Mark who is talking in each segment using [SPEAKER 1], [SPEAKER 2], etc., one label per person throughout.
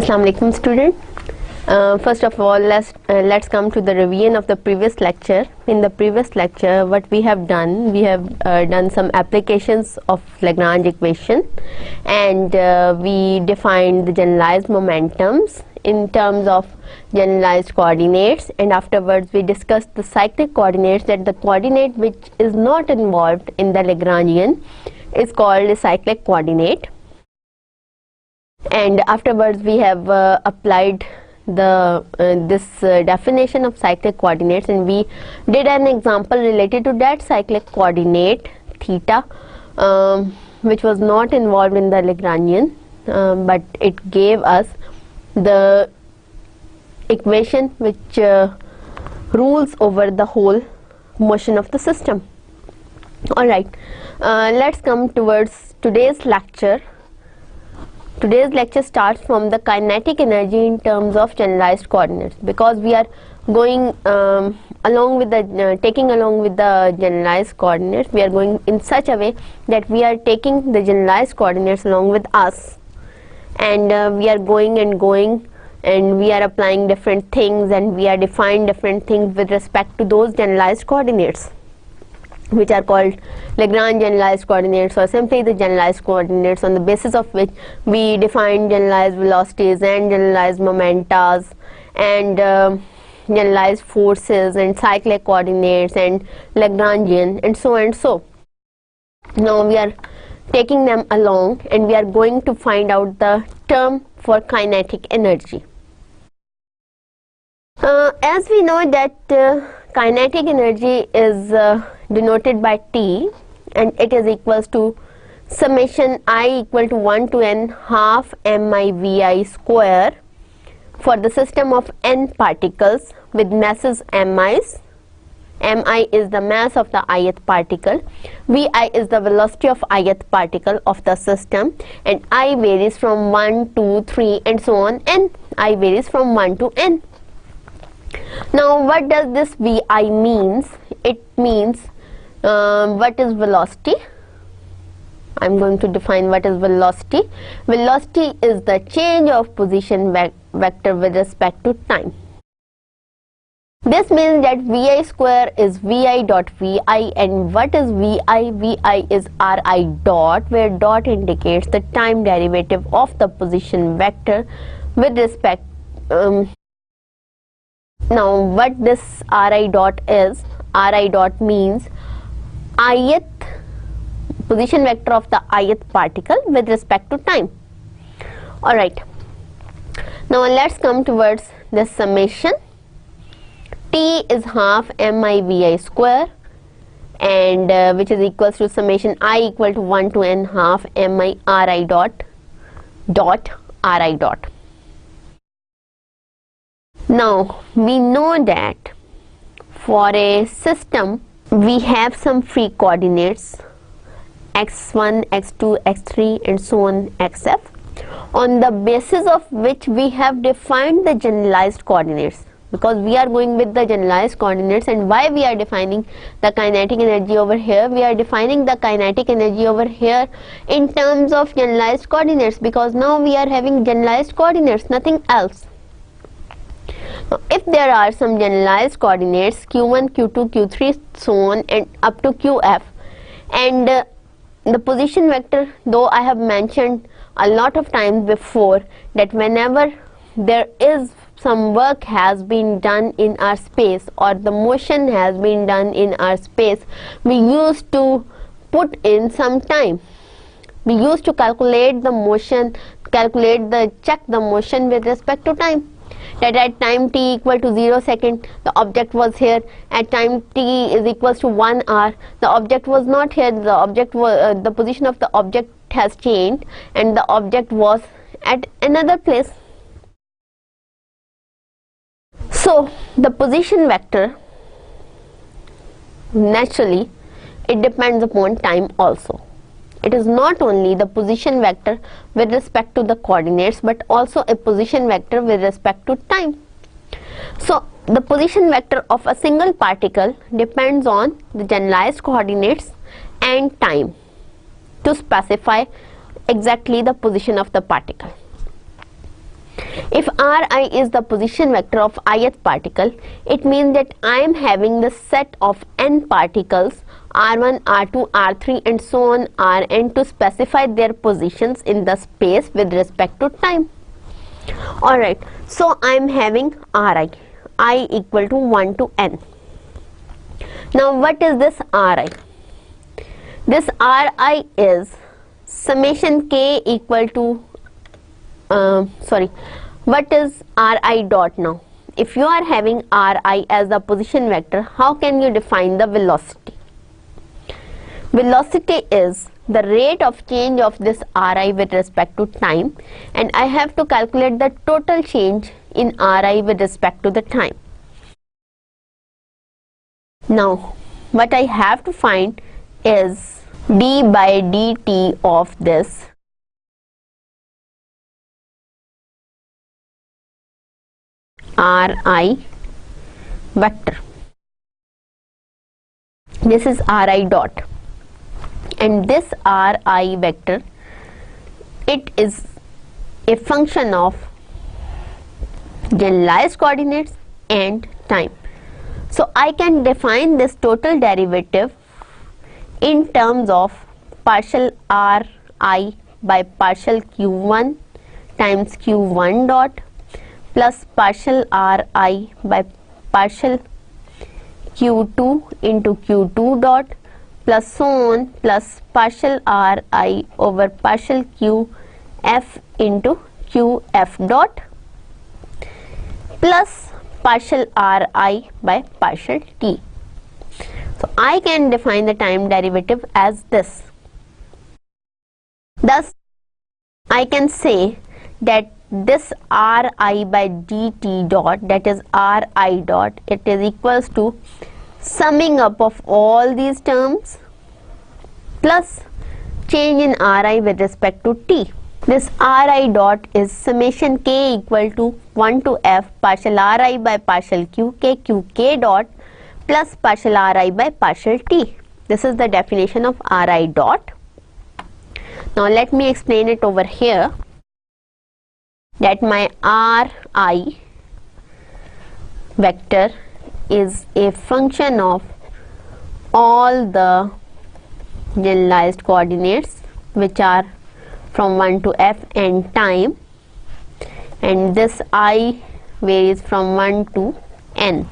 [SPEAKER 1] Assalamu alaikum student. First of all, let's come to the revision of the previous lecture. In the previous lecture, what we have done, done some applications of Lagrange equation, and we defined the generalized momentums in terms of generalized coordinates, and afterwards we discussed the cyclic coordinates, that the coordinate which is not involved in the Lagrangian is called a cyclic coordinate. And afterwards we have applied this definition of cyclic coordinates, and we did an example related to that cyclic coordinate theta, which was not involved in the Lagrangian, but it gave us the equation which rules over the whole motion of the system. Alright, let's come towards today's lecture. Today's lecture starts from the kinetic energy in terms of generalized coordinates, because we are going along with the taking along with the generalized coordinates. We are going in such a way that we are taking the generalized coordinates along with us, and we are going and we are applying different things, and we are defining different things with respect to those generalized coordinates, which are called Lagrange generalized coordinates, or simply the generalized coordinates, on the basis of which we define generalized velocities and generalized momentas and generalized forces and cyclic coordinates and Lagrangian and so and so. Now we are taking them along, and we are going to find out the term for kinetic energy. As we know that kinetic energy is denoted by T, and it is equals to summation I equal to 1 to n half mivi square for the system of n particles with masses mi's. Mi is the mass of the ith particle, vi is the velocity of ith particle of the system, and I varies from 1 to 3 and so on, and I varies from 1 to n. Now what does this vi means? It means what is velocity. I'm going to define what is velocity. Velocity is the change of position vector with respect to time. This means that vi square is vi dot vi, and what is vi? Vi is ri dot, where dot indicates the time derivative of the position vector with respect. Now what this ri dot is? Ri dot means ith position vector of the ith particle with respect to time. Alright, now let's come towards the summation. T is half mivi square, and which is equals to summation I equal to 1 to n half mi ri dot ri dot. Now we know that for a system we have some free coordinates x1, x2, x3 and so on xf, on the basis of which we have defined the generalized coordinates, because we are going with the generalized coordinates. And why we are defining the kinetic energy over here? We are defining the kinetic energy over here in terms of generalized coordinates, because now we are having generalized coordinates, nothing else. Now, if there are some generalized coordinates q1, q2, q3, so on and up to qf, and the position vector, though I have mentioned a lot of times before that whenever there is some work has been done in our space, or the motion has been done in our space, we used to put in some time. We used to calculate the motion, check the motion with respect to time. That at time t equal to 0 second, the object was here. At time t is equals to 1 hour, the object was not here. The object was the position of the object has changed, and the object was at another place. So the position vector, naturally it depends upon time also. It is not only the position vector with respect to the coordinates, but also a position vector with respect to time. So the position vector of a single particle depends on the generalized coordinates and time to specify exactly the position of the particle. If Ri is the position vector of ith particle, it means that I am having the set of n particles R1, R2, R3 and so on Rn to specify their positions in the space with respect to time. Alright, so I am having Ri, I equal to 1 to n. Now what is this Ri? This Ri is summation k equal to what is Ri dot now? If you are having Ri as the position vector, how can you define the velocity? Velocity is the rate of change of this Ri with respect to time, and I have to calculate the total change in Ri with respect to the time. Now what I have to find is d by dt of this Ri vector. This is Ri dot, and this Ri vector, it is a function of generalized coordinates and time. So I can define this total derivative in terms of partial Ri by partial q1 times q1 dot plus partial Ri by partial q2 into q2 dot plus so on plus partial Ri over partial qf into qf dot plus partial Ri by partial t. So I can define the time derivative as this. Thus I can say that this Ri by dt dot, that is Ri dot, it is equals to summing up of all these terms plus change in Ri with respect to t. This Ri dot is summation k equal to 1 to f partial Ri by partial q k dot plus partial Ri by partial t. This is the definition of Ri dot. Now let me explain it over here, that my Ri vector is a function of all the generalized coordinates which are from 1 to f and time, and this I varies from 1 to n.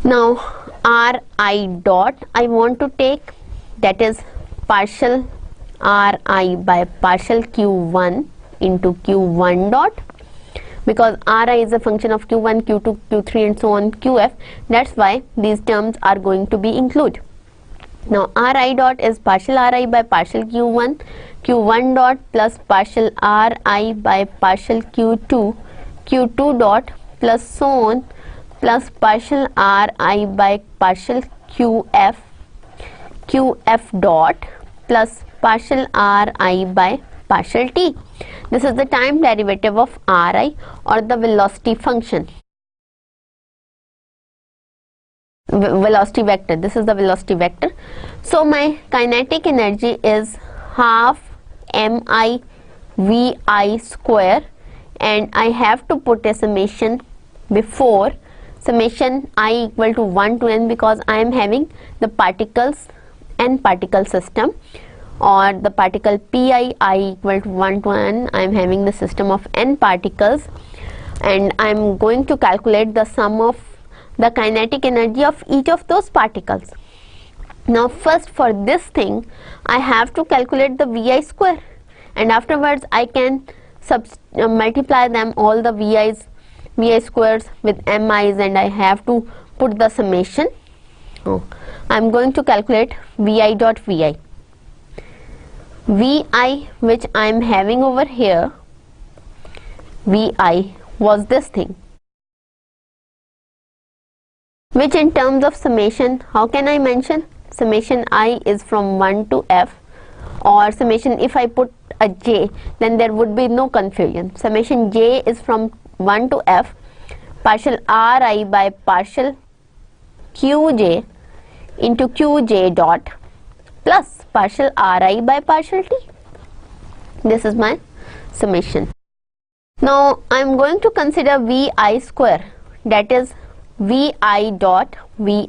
[SPEAKER 1] Now Ri dot I want to take, that is partial Ri by partial q1 into q1 dot, because Ri is a function of q1, q2, q3 and so on qf, that's why these terms are going to be included. Now Ri dot is partial Ri by partial q1 dot plus partial Ri by partial q2 dot plus so on plus partial Ri by partial qf dot plus partial Ri by partial t. This is the time derivative of Ri, or the velocity function, velocity vector. This is the velocity vector. So my kinetic energy is half mi vi square, and I have to put a summation before, summation I equal to 1 to n, because I am having the particles, n particle system, or the particle pi I equal to 1 to n. I am having the system of n particles, and I am going to calculate the sum of the kinetic energy of each of those particles. Now first, for this thing I have to calculate the vi square, and afterwards I can multiply them, all the vi squares with mi's, and I have to put the summation. I am going to calculate vi dot vi. Vi which I am having over here, Vi was this thing, which in terms of summation, how can I mention? Summation I is from 1 to f, or summation, if I put a j, then there would be no confusion. Summation j is from 1 to f partial Ri by partial qj into qj dot plus partial Ri by partial t. This is my summation. Now I am going to consider Vi square, that is Vi dot Vi.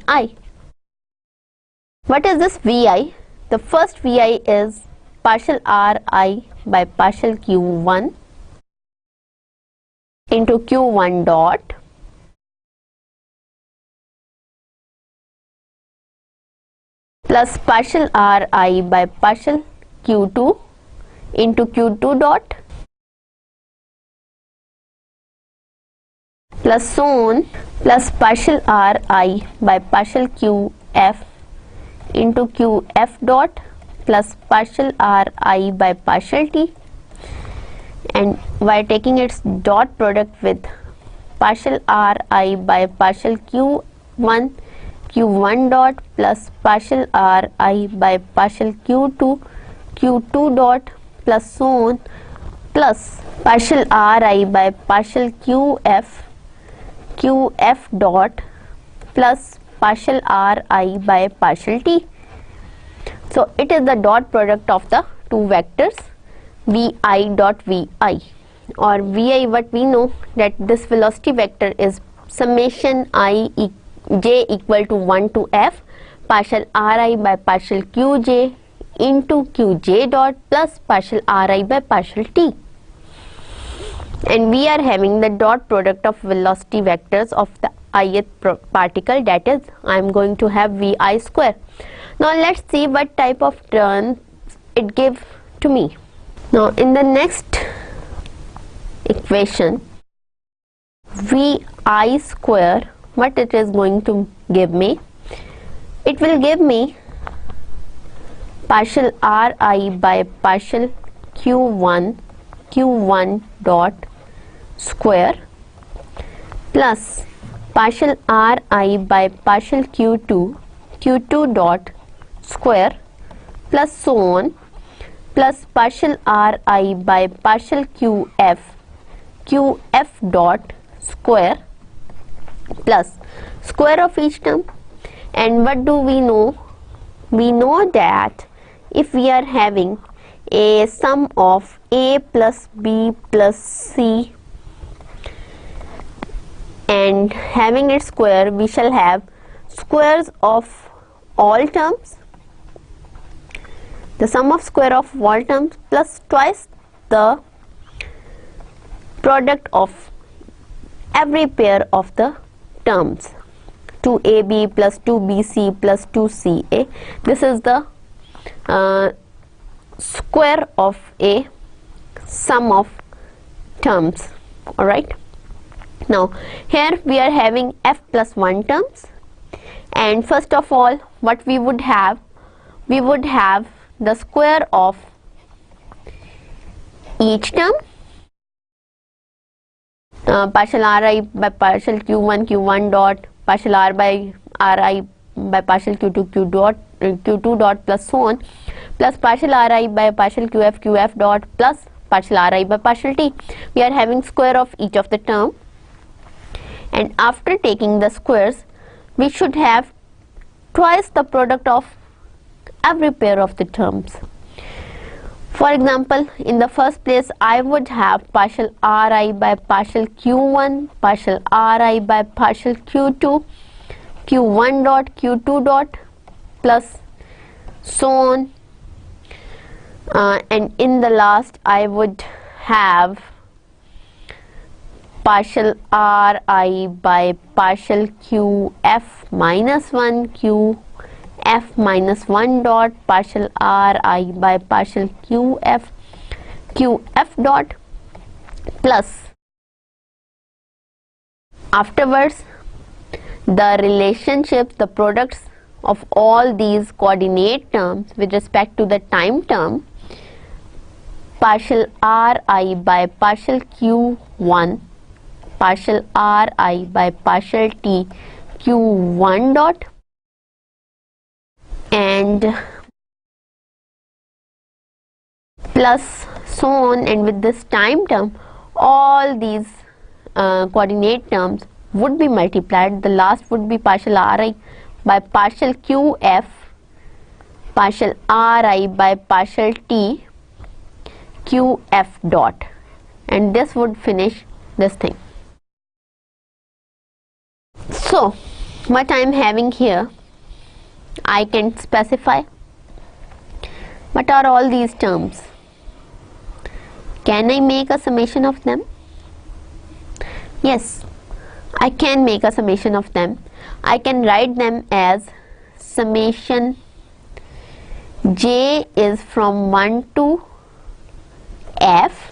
[SPEAKER 1] What is this Vi? The first Vi is partial Ri by partial Q1 into Q1 dot plus partial Ri by partial Q2 into Q2 dot plus so on, plus partial Ri by partial Qf into Qf dot plus partial Ri by partial T, and by taking its dot product with partial Ri by partial Q1 dot plus partial Ri by partial Q2 dot plus so on, plus partial Ri by partial Qf dot plus partial Ri by partial T. So it is the dot product of the two vectors Vi dot Vi, or Vi, what we know that this velocity vector is summation j equal to 1 to f partial Ri by partial Qj into Qj dot plus partial Ri by partial T, and we are having the dot product of velocity vectors of the ith particle, that is I am going to have Vi square. Now let's see what type of terms it gives to me. Now in the next equation, Vi square, what it is going to give me? It will give me partial Ri by partial Q1 dot square plus partial Ri by partial Q2 dot square plus so on, plus partial Ri by partial Qf dot square plus square of each term. And what do we know? We know that if we are having a sum of A plus B plus C and having its square, we shall have squares of all terms, the sum of square of all terms plus twice the product of every pair of the terms, 2ab plus 2bc plus 2ca. This is the square of a sum of terms. Alright, now here we are having f plus 1 terms, and first of all what we would have the square of each term, partial Ri by partial Q1 dot, partial R by Ri by partial Q2 dot plus so on, plus partial Ri by partial Qf dot plus partial Ri by partial T. We are having square of each of the term, and after taking the squares we should have twice the product of every pair of the terms. For example, in the first place I would have partial Ri by partial Q1, partial Ri by partial Q2, Q1 dot, Q2 dot plus so on, and in the last I would have partial Ri by partial Qf minus 1, Qf minus 1 dot, partial Ri by partial Qf dot plus afterwards the relationships, the products of all these coordinate terms with respect to the time term, partial Ri by partial Q1, partial Ri by partial T Q1 dot, and plus so on, and with this time term all these coordinate terms would be multiplied. The last would be partial Ri by partial Qf, partial Ri by partial T Qf dot, and this would finish this thing. So what I am having here, I can specify what are all these terms. Can I make a summation of them? Yes, I can make a summation of them. I can write them as summation j is from 1 to f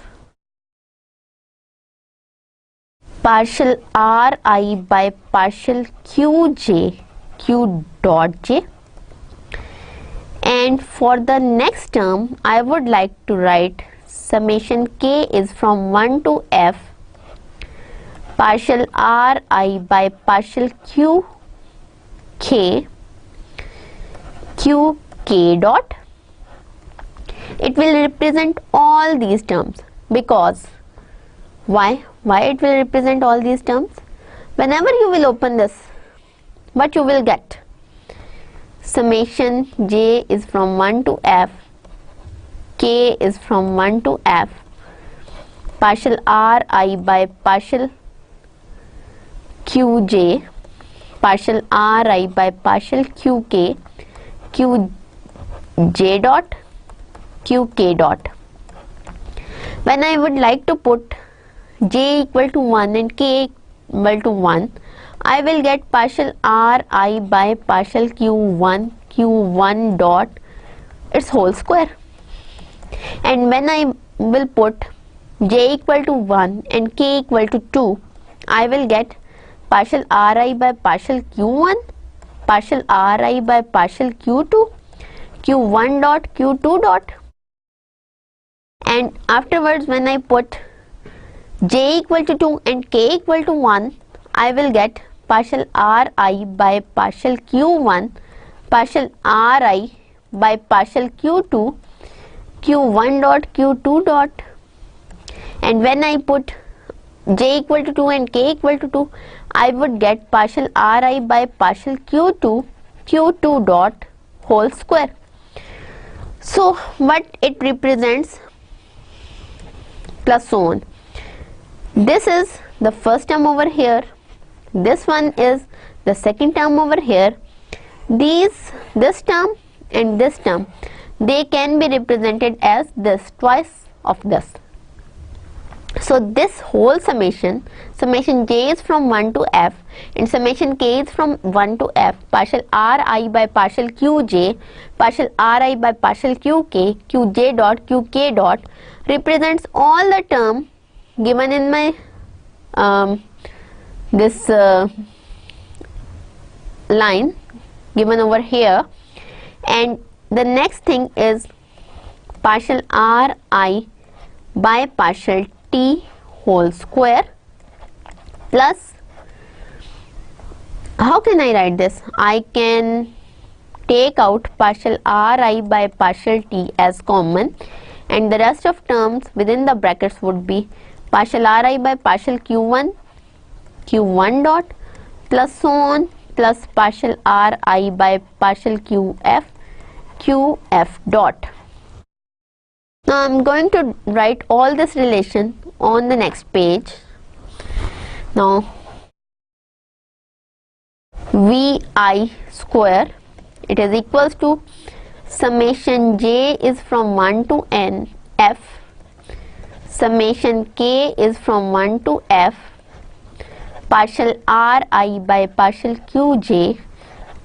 [SPEAKER 1] partial ri by partial qj q dot j, and for the next term I would like to write summation k is from 1 to f partial ri by partial q k q k dot. It will represent all these terms, because why it will represent all these terms? Whenever you will open this, what you will get? Summation j is from 1 to f, k is from 1 to f, partial ri by partial qj, partial ri by partial qk, qj dot, qk dot. When I would like to put j equal to 1 and k equal to 1, I will get partial ri by partial q1 dot its whole square. And when I will put j equal to 1 and k equal to 2, I will get partial ri by partial q1, partial ri by partial q2, q1 dot, q2 dot. And afterwards, when I put j equal to 2 and k equal to 1, I will get partial ri by partial q1, partial ri by partial q2, q1 dot, q2 dot. And when I put j equal to 2 and k equal to 2, I would get partial ri by partial q2, q2 dot whole square. So what it represents, plus so on. This is the first term over here, this one is the second term over here. This term and this term, they can be represented as this, twice of this. So this whole summation j is from 1 to f and summation k is from 1 to f, partial ri by partial qj, partial ri by partial qk, qj dot, qk dot, represents all the term given in my this line given over here. And the next thing is partial ri by partial t whole square plus, how can I write this? I can take out partial ri by partial t as common, and the rest of terms within the brackets would be partial ri by partial q1 dot, plus so on, plus partial ri by partial qf dot. Now I am going to write all this relation on the next page. Now vi square, it is equals to summation j is from 1 to n f, summation k is from 1 to f, partial ri by partial qj,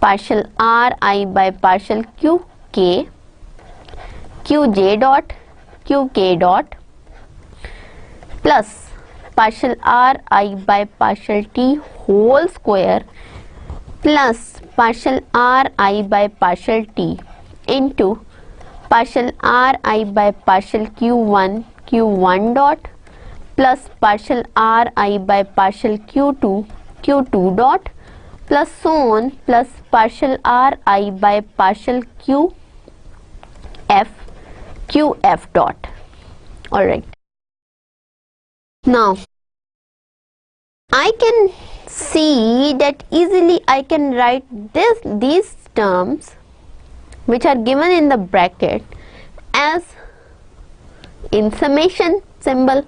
[SPEAKER 1] partial ri by partial qk, qj dot, qk dot, plus partial ri by partial t whole square plus partial ri by partial t into partial ri by partial q1 dot, plus partial ri by partial q2 dot, plus so on, plus partial ri by partial qf dot. Alright. Now I can see that easily I can write these terms which are given in the bracket as in summation symbol.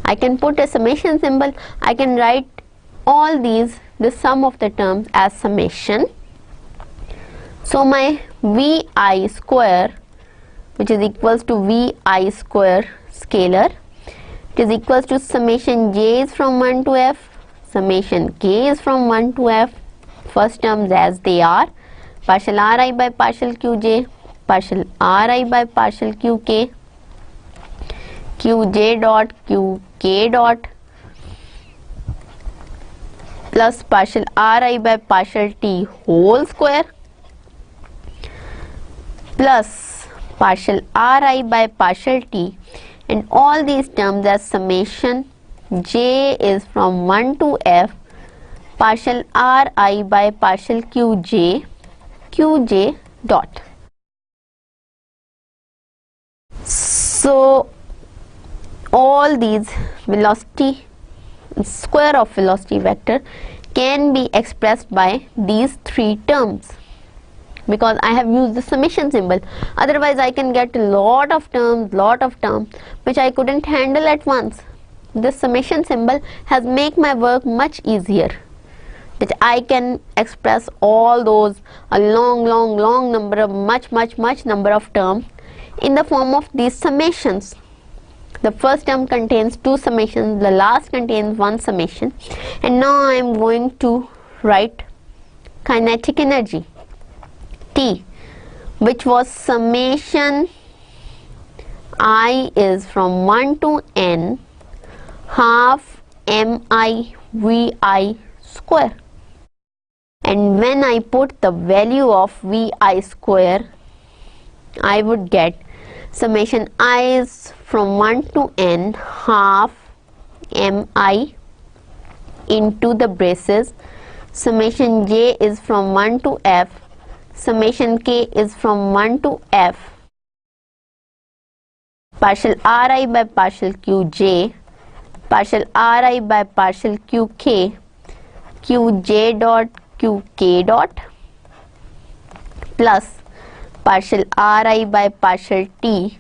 [SPEAKER 1] I can put a summation symbol. I can write all these, the sum of the terms, as summation. So my Vi square, which is equals to Vi square scalar, it is equals to summation j is from 1 to f, summation k is from 1 to f, first terms as they are, partial ri by partial qj, partial ri by partial qk, qj dot qk dot, plus partial ri by partial t whole square, plus partial ri by partial t, and all these terms as summation j is from 1 to f, partial ri by partial qj, qj dot. So all these velocity, square of velocity vector, can be expressed by these three terms, because I have used the summation symbol. Otherwise I can get lot of terms which I couldn't handle at once. This summation symbol has make my work much easier, that I can express all those a long number of much number of terms in the form of these summations. The first term contains two summations, the last contains one summation. And now I am going to write kinetic energy T, which was summation I is from 1 to n half mi vi square. And when I put the value of vi square, I would get summation I is from 1 to n half mi into the braces, summation j is from 1 to f, summation k is from 1 to f, partial ri by partial qj, partial ri by partial qk, qj dot qk dot, plus partial ri by partial t,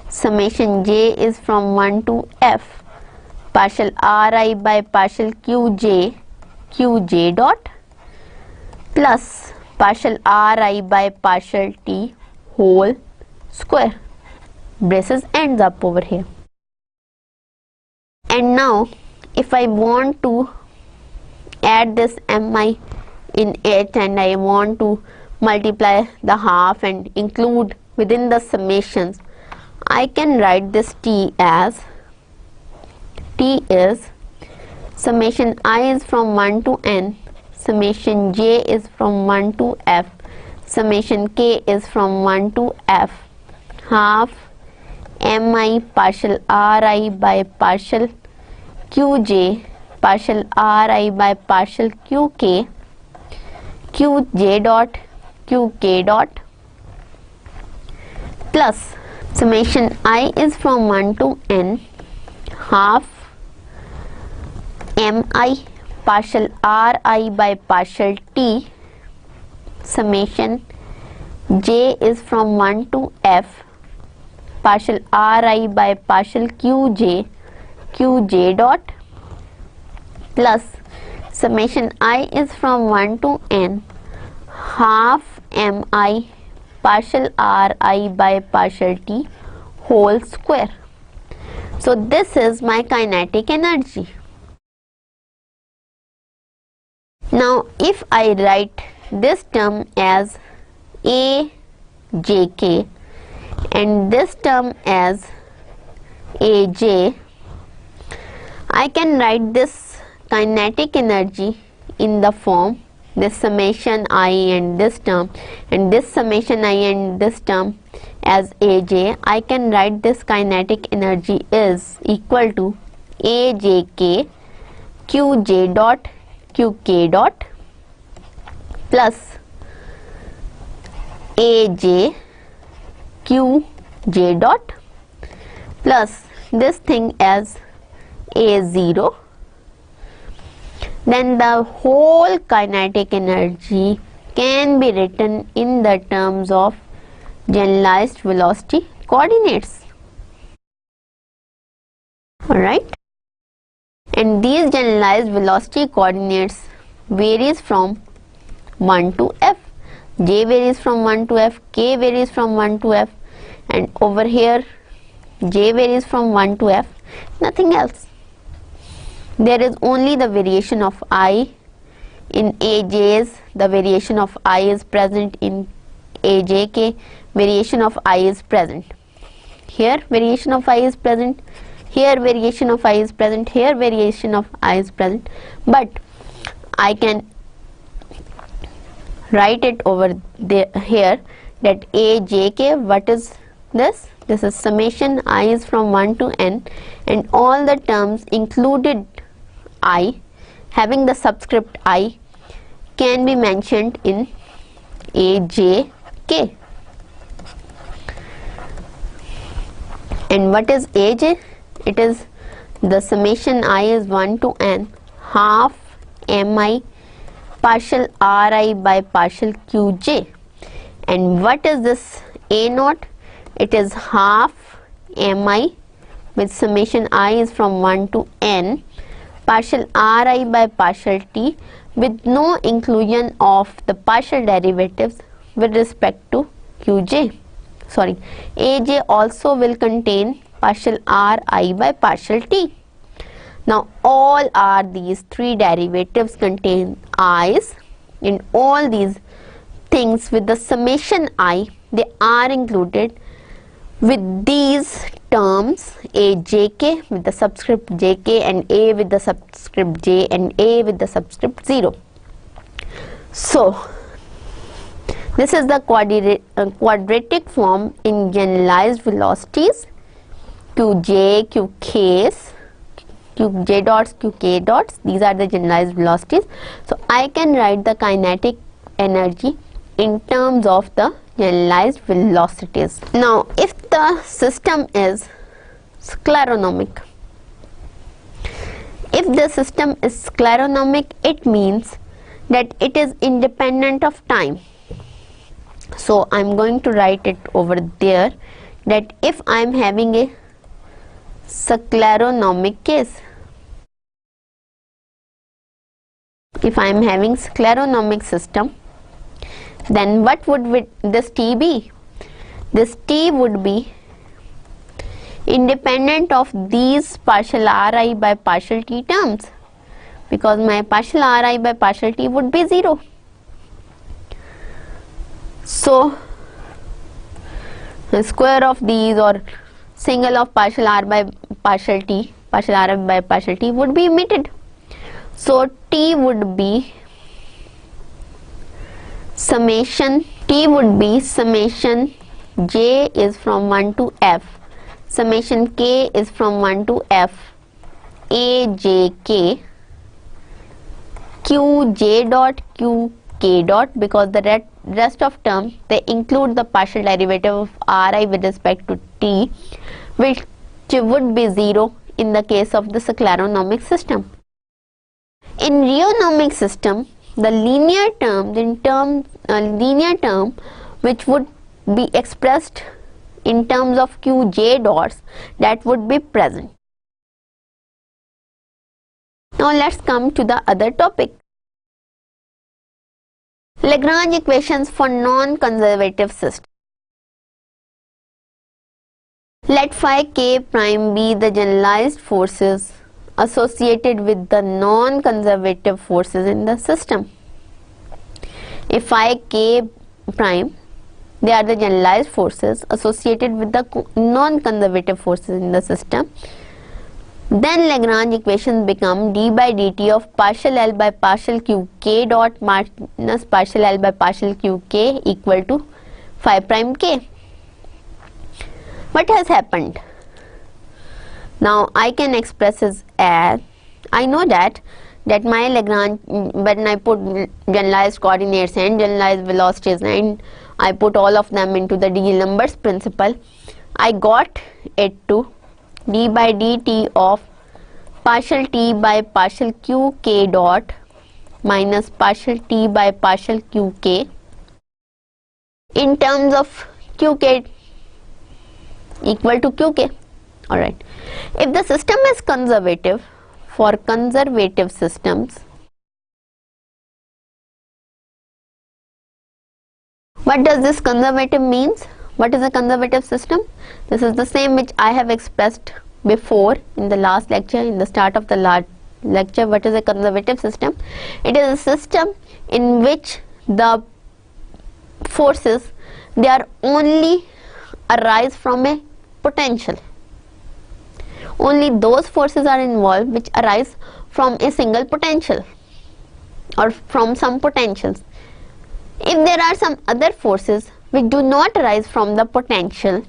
[SPEAKER 1] summation j is from 1 to f, partial ri by partial qj, qj dot, plus partial ri by partial t whole square. Braces ends up over here. And now if I want to add this mi in it, and I want to multiply the half and include within the summations, I can write this t as t is summation I is from 1 to n, summation j is from 1 to f, summation k is from 1 to f, half mi partial ri by partial qj, partial ri by partial qk, qj dot qk dot, plus summation I is from 1 to n half mi partial ri by partial t, summation j is from 1 to f, partial ri by partial qj, qj dot, plus summation I is from 1 to n half mi partial ri by partial t whole square. So this is my kinetic energy. Now if I write this term as ajk and this term as aj, I can write this kinetic energy in the form this summation I and this term, and this summation I and this term as aj. I can write this kinetic energy is equal to ajk qj dot qk dot plus aj qj dot plus this thing as a0. Then the whole kinetic energy can be written in the terms of generalized velocity coordinates. Alright, and these generalized velocity coordinates varies from 1 to f. J varies from 1 to f, k varies from 1 to f, and over here J varies from 1 to f, nothing else. There is only the variation of I. In AJs, the variation of I is present. In AJK, variation of I is present. Here variation of I is present, here variation of I is present, here variation of I is present, but I can write it over there here that AJK, what is this? This is summation I is from 1 to n, and all the terms included I having the subscript I can be mentioned in AJK. And what is AJ? It is the summation I is 1 to n half mi partial ri by partial qj. And what is this A naught? It is half mi with summation I is from 1 to n partial ri by partial t with no inclusion of the partial derivatives with respect to qj. Sorry, AJ also will contain partial ri by partial t. Now all are these three derivatives contain i's, in all these things with the summation I, they are included with these terms AJK with the subscript JK and A with the subscript J and A with the subscript 0. So this is the quadratic form in generalized velocities Qj, Qks, Qj dots, Qk dots. These are the generalized velocities. So I can write the kinetic energy in terms of the generalized velocities. Now if the system is scleronomic, it means that it is independent of time. So I am going to write it over there that if I am having a scleronomic case, if I am having scleronomic system, then what would this T be? This T would be independent of these partial Ri by partial T terms, because my partial Ri by partial T would be 0. So the square of these or single of partial R by partial T, partial R by partial T would be omitted. So T would be summation J is from 1 to f, summation K is from 1 to f, AJK, Qj dot, Qk dot, because the rest of terms they include the partial derivative of Ri with respect to T, which would be 0 in the case of the scleronomic system. In rheonomic system, the linear term which would be expressed in terms of Qj dots, that would be present. Now let's come to the other topic. Lagrange equations for non-conservative system. Let phi k prime be the generalized forces associated with the non-conservative forces in the system. If phi k prime, they are the generalized forces associated with the non-conservative forces in the system, then Lagrange equations become d by dt of partial L by partial q k dot minus partial L by partial q k equal to phi prime k. What has happened? Now I can express this as, I know that my Lagrange, when I put generalized coordinates and generalized velocities and I put all of them into the D'Alembert principle, I got it to d by dt of partial t by partial q k dot minus partial t by partial q k in terms of q k equal to q k. Alright, if the system is conservative, for conservative systems, what does this conservative means? What is a conservative system? This is the same which I have expressed before in the last lecture, in the start of the last lecture. What is a conservative system? It is a system in which the forces, they are only arise from a potential. Only those forces are involved which arise from a single potential or from some potentials. If there are some other forces which do not arise from the potential,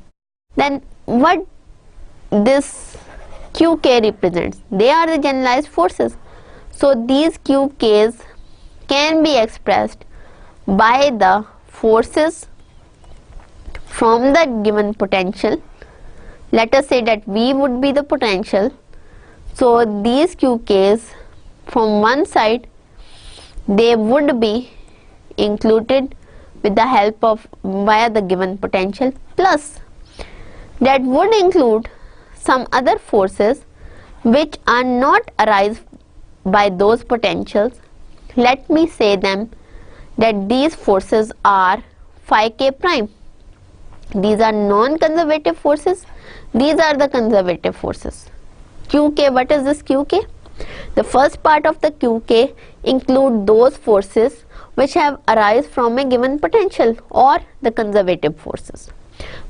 [SPEAKER 1] then what this QK represents? They are the generalized forces. So these QKs can be expressed by the forces from the given potential. Let us say that V would be the potential. So these QKs from one side, they would be included with the help of via the given potential, plus that would include some other forces which are not arise by those potentials. Let me say them that these forces are phi k prime. These are non-conservative forces. These are the conservative forces. QK, what is this QK? The first part of the QK include those forces which have arise from a given potential or the conservative forces.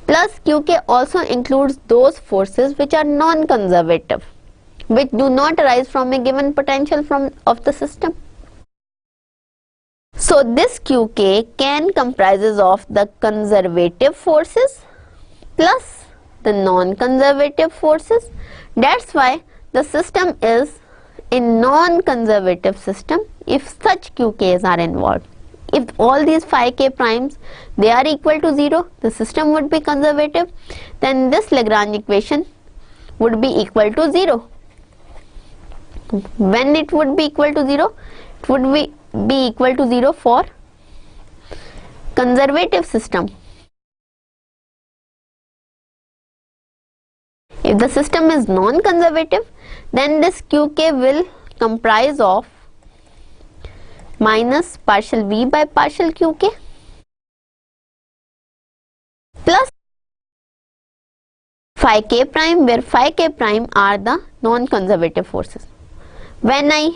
[SPEAKER 1] Plus QK also includes those forces which are non-conservative, which do not arise from a given potential of the system. So this QK can comprises of the conservative forces plus the non-conservative forces. That's why the system is a non-conservative system if such QKs are involved. If all these phi k primes, they are equal to 0, the system would be conservative, then this Lagrange equation would be equal to 0. When it would be equal to 0? It would be equal to 0 for conservative system. If the system is non-conservative, then this QK will comprise of minus partial V by partial QK plus phi k prime, where phi k prime are the non-conservative forces. When I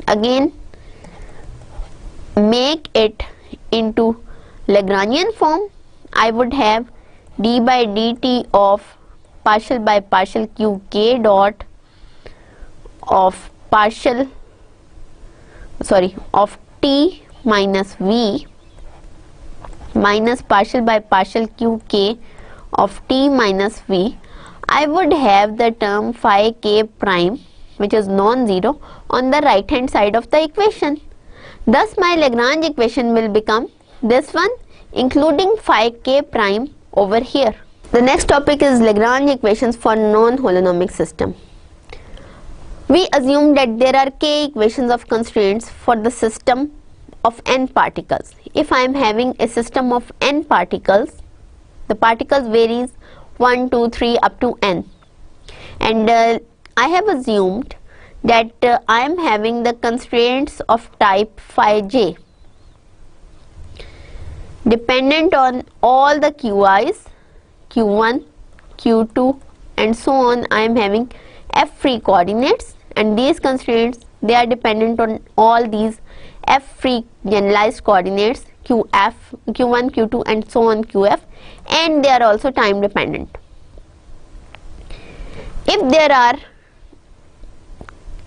[SPEAKER 1] again make it into Lagrangian form, I would have d by dt of partial by partial QK dot of T minus V minus partial by partial QK of T minus V. I would have the term phi k prime, which is non-zero, on the right hand side of the equation. Thus my Lagrange equation will become this one, including phi k prime over here. The next topic is Lagrange equations for non-holonomic system. We assume that there are k equations of constraints for the system of n particles. If I am having a system of n particles, the particles varies 1, 2, 3 up to n, and I have assumed that I am having the constraints of type phi j dependent on all the qi's, q1, q2 and so on. I am having f free coordinates, and these constraints, they are dependent on all these f free generalized coordinates qf, q1, q2 and so on qf, and they are also time dependent. If there are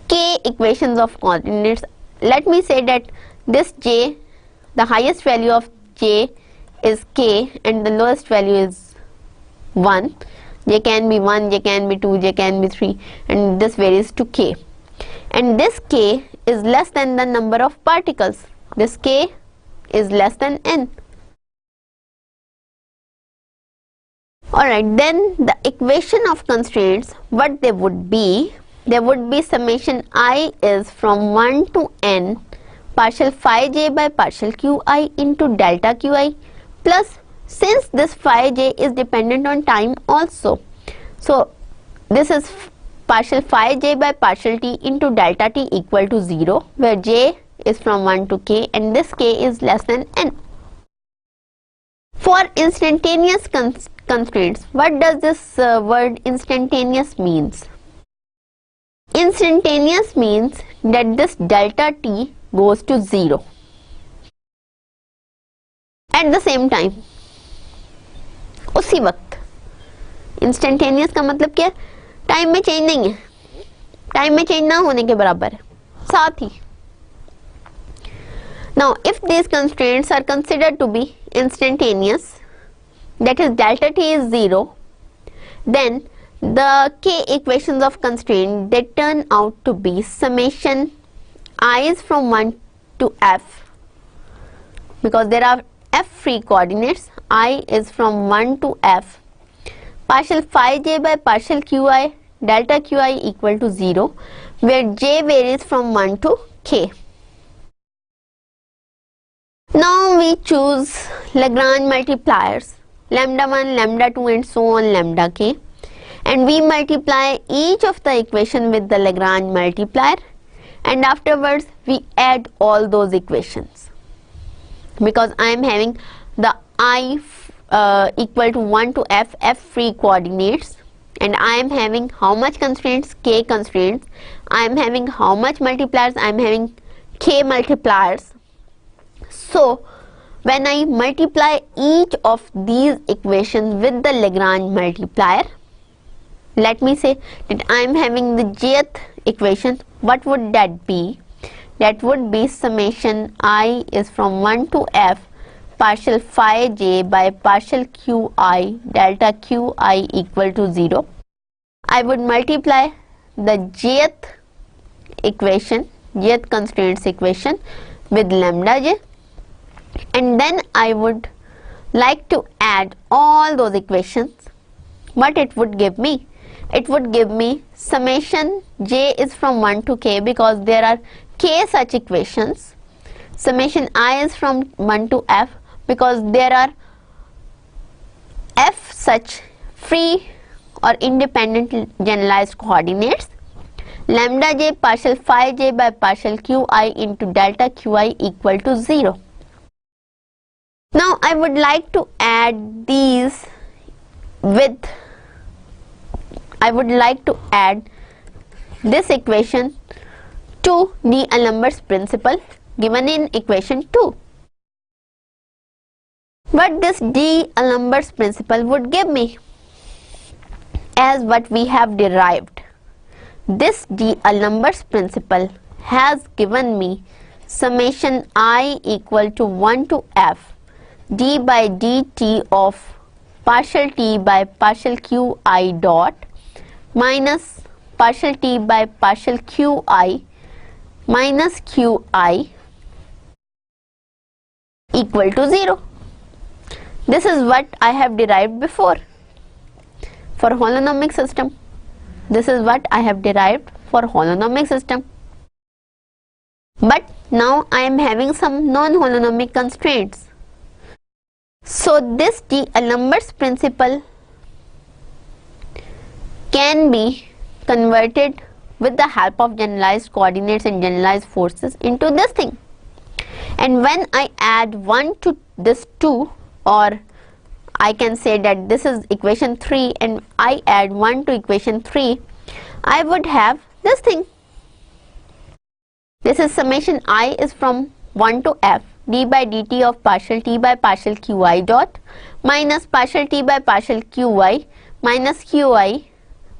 [SPEAKER 1] k equations of coordinates, let me say that this j, the highest value of j is k and the lowest value is 1. J can be 1, j can be 2, j can be 3, and this varies to k. And this k is less than the number of particles. This k is less than n. Alright, then the equation of constraints, what they would be? There would be summation I is from 1 to n partial phi j by partial qi into delta qi, plus since this phi j is dependent on time also, So this is partial phi j by partial t into delta t equal to 0, where j is from 1 to k and this k is less than n. For instantaneous constraints, what does this word instantaneous means? Instantaneous means that this delta t goes to 0 at the same time, उसी वक्त. Instantaneous का मतलब क्या है? Time में change नहीं है, time में चेंज ना होने के बराबर है, साथ ही. Now, if these constraints are considered to be instantaneous, that is delta t is 0, then the k equations of constraint, they turn out to be summation I is from 1 to f, because there are f free coordinates. I is from 1 to f, partial phi j by partial qi delta qi equal to 0, where j varies from 1 to k. Now we choose Lagrange multipliers lambda 1, lambda 2 and so on lambda k, and we multiply each of the equation with the Lagrange multiplier, and afterwards we add all those equations, because I am having the I equal to 1 to f free coordinates, and I am having how much constraints? K constraints. I am having how much multipliers? I am having k multipliers. So when I multiply each of these equations with the Lagrange multiplier, let me say that I am having the jth equation. What would that be? That would be summation I is from 1 to f partial phi j by partial qi delta qi equal to 0. I would multiply the jth equation, jth constraints equation with lambda j, and then I would like to add all those equations. What it would give me? It would give me summation j is from 1 to k, because there are k such equations. Summation I is from 1 to f, because there are f such free or independent generalized coordinates. Lambda j partial phi j by partial qi into delta qi equal to 0. Now I would like to add these with, I would like to add this equation to D'Alembert's principle given in equation 2. What this D'Alembert's principle would give me as what we have derived. This D'Alembert's principle has given me summation I equal to 1 to f d by dt of partial t by partial qi dot minus partial t by partial qi minus qi equal to 0. This is what I have derived before for holonomic system. This is what I have derived for holonomic system. But now I am having some non-holonomic constraints. So this D'Alembert's principle can be converted with the help of generalized coordinates and generalized forces into this thing. And when I add 1 to this 2, or I can say that this is equation 3 and I add 1 to equation 3, I would have this thing. This is summation I is from 1 to f d by dt of partial t by partial qi dot minus partial t by partial qi minus qi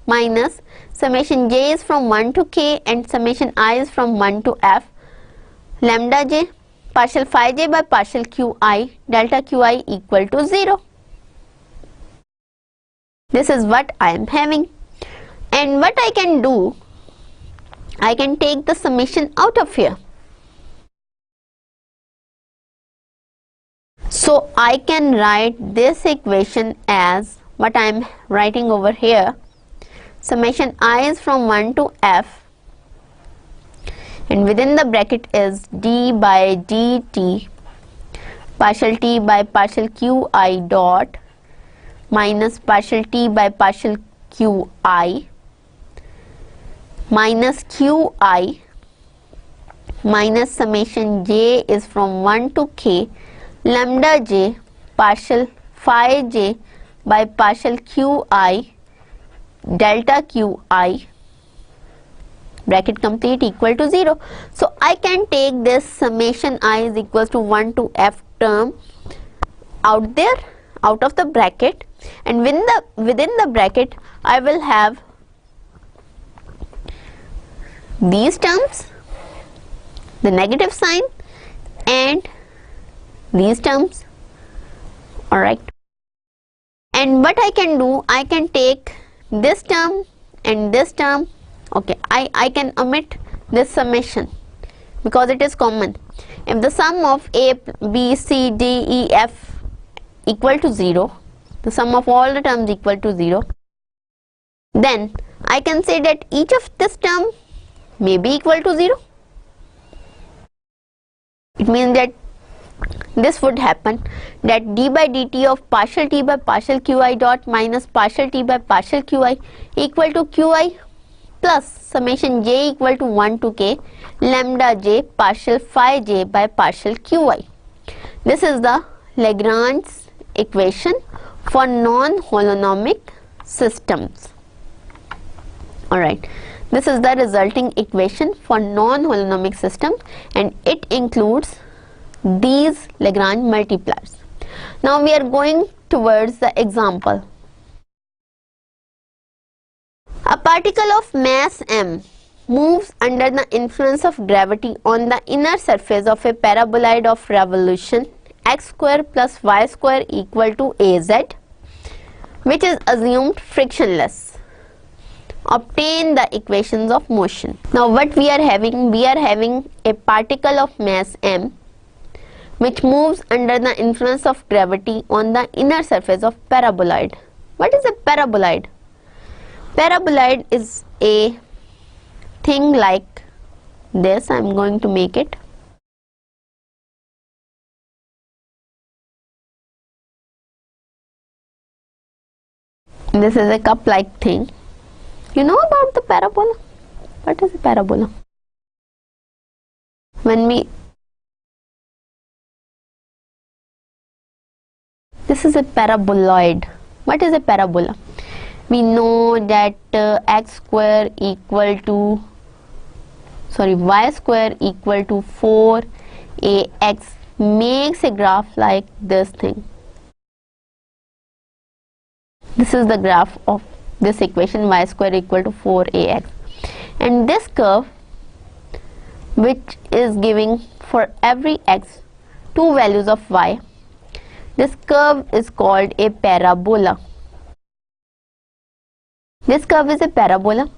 [SPEAKER 1] minus summation j is from 1 to k and summation I is from 1 to f lambda j partial phi j by partial qi delta qi equal to 0. This is what I am having, and what I can do, I can take the summation out of here. So I can write this equation as what I am writing over here. Summation I is from 1 to f, and within the bracket is d by dt partial t by partial qi dot minus partial t by partial qi minus qi minus summation j is from 1 to k lambda j partial phi j by partial qi delta qi bracket complete equal to 0. So I can take this summation I is equals to 1 to f term out there, out of the bracket, and within the bracket I will have these terms, the negative sign, and these terms. Alright, and what I can do, I can take this term and this term. Okay, I can omit this summation because it is common. If the sum of a, b, c, d, e, f equal to 0, the sum of all the terms equal to 0, then I can say that each of this term may be equal to 0. It means that this would happen, that d by dt of partial t by partial qi dot minus partial t by partial qi equal to qi plus summation j equal to 1 to k lambda j partial phi j by partial qi. This is the Lagrange equation for non-holonomic systems. Alright, this is the resulting equation for non-holonomic systems, and it includes these Lagrange multipliers. Now we are going towards the example. A particle of mass m moves under the influence of gravity on the inner surface of a paraboloid of revolution x square plus y square equal to az, which is assumed frictionless. Obtain the equations of motion. Now what we are having a particle of mass m which moves under the influence of gravity on the inner surface of paraboloid. What is a paraboloid? Paraboloid is a thing like this. I am going to make it. This is a cup like thing. You know about the parabola? What is a parabola? This is a paraboloid. What is a parabola? We know that x square equal to y square equal to 4ax makes a graph like this thing. This is the graph of this equation, y square equal to 4ax, and this curve, which is giving for every x 2 values of y, this curve is called a parabola. This curve is a parabola,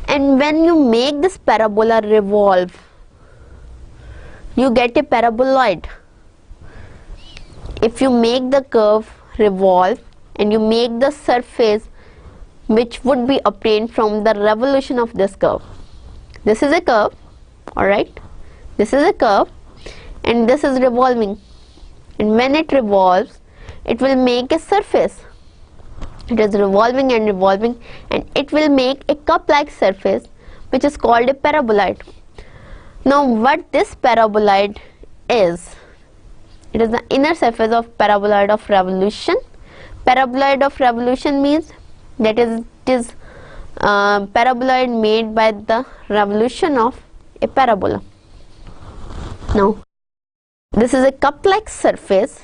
[SPEAKER 1] and when you make this parabola revolve, you get a paraboloid. If you make the curve revolve and you make the surface which would be obtained from the revolution of this curve. This is a curve, alright, this is a curve, and this is revolving, and when it revolves it will make a surface. It is revolving and revolving, and it will make a cup like surface which is called a paraboloid. Now what this paraboloid is, it is the inner surface of paraboloid of revolution. Paraboloid of revolution means that it is paraboloid made by the revolution of a parabola. Now this is a cup like surface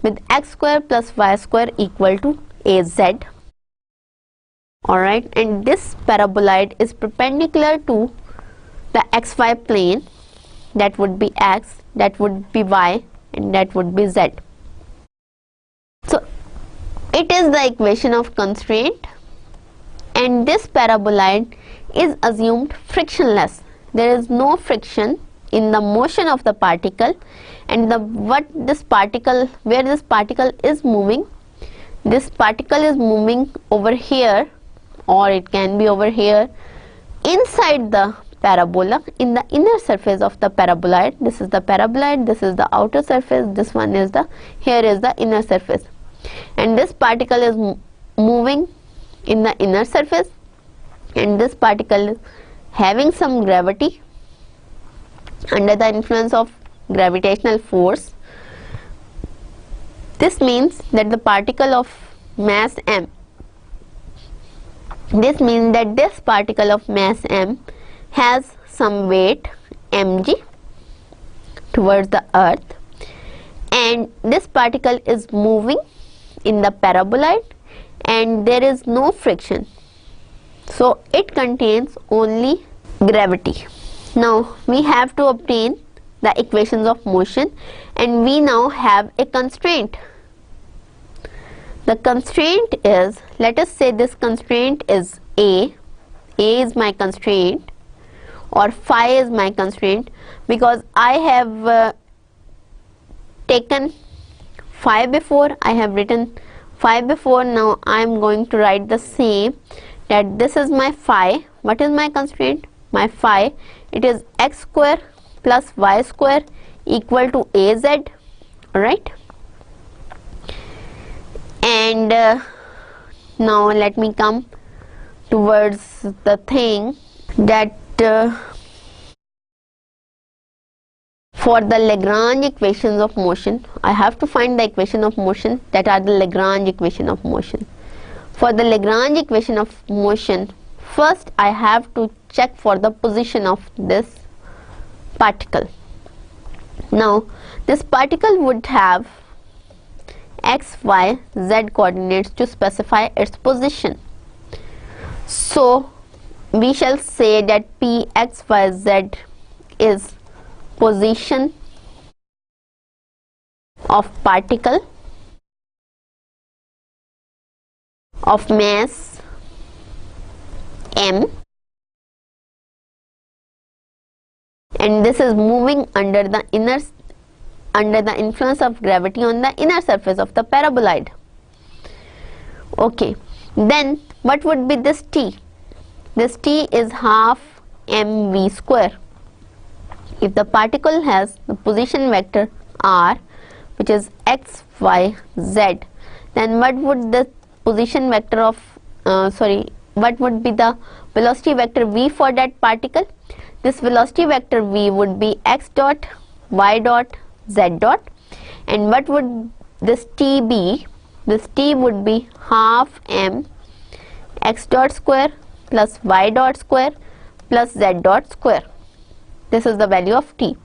[SPEAKER 1] with x square plus y square equal to az. Alright, and this paraboloid is perpendicular to the xy plane. That would be x, that would be y, and that would be z. So it is the equation of constraint, and this paraboloid is assumed frictionless. There is no friction in the motion of the particle, and where this particle is moving, this particle is moving over here, or it can be over here inside the parabola, in the inner surface of the paraboloid. This is the paraboloid, this is the outer surface, this one is here is the inner surface, and this particle is moving in the inner surface, and this particle is having some gravity under the influence of gravitational force. This means that the particle of mass m, this means that this particle of mass m has some weight mg towards the earth, and this particle is moving in the paraboloid and there is no friction, so it contains only gravity. Now we have to obtain the equations of motion, and we now have a constraint. The constraint is, let us say this constraint is A is my constraint, or phi is my constraint, because I have taken phi before, I have written phi before. Now I am going to write the same, that this is my phi. What is my constraint? My phi, it is x square plus y square equal to az, alright. And now let me come towards the thing that for the Lagrange equations of motion, I have to find the equation of motion that are the Lagrange equation of motion. For the Lagrange equation of motion, first I have to check for the position of this particle. Now this particle would have x, y, z coordinates to specify its position. So we shall say that p x, y, z is position of particle of mass m, and this is moving under the influence of gravity on the inner surface of the paraboloid. Okay, then what would be this t? This t is half mv square. If the particle has the position vector r, which is x, y, z, then what would the position vector of what would be the velocity vector v for that particle? This velocity vector v would be x dot, y dot, z dot, and what would this t be? This t would be half m x dot square plus y dot square plus z dot square. This is the value of t.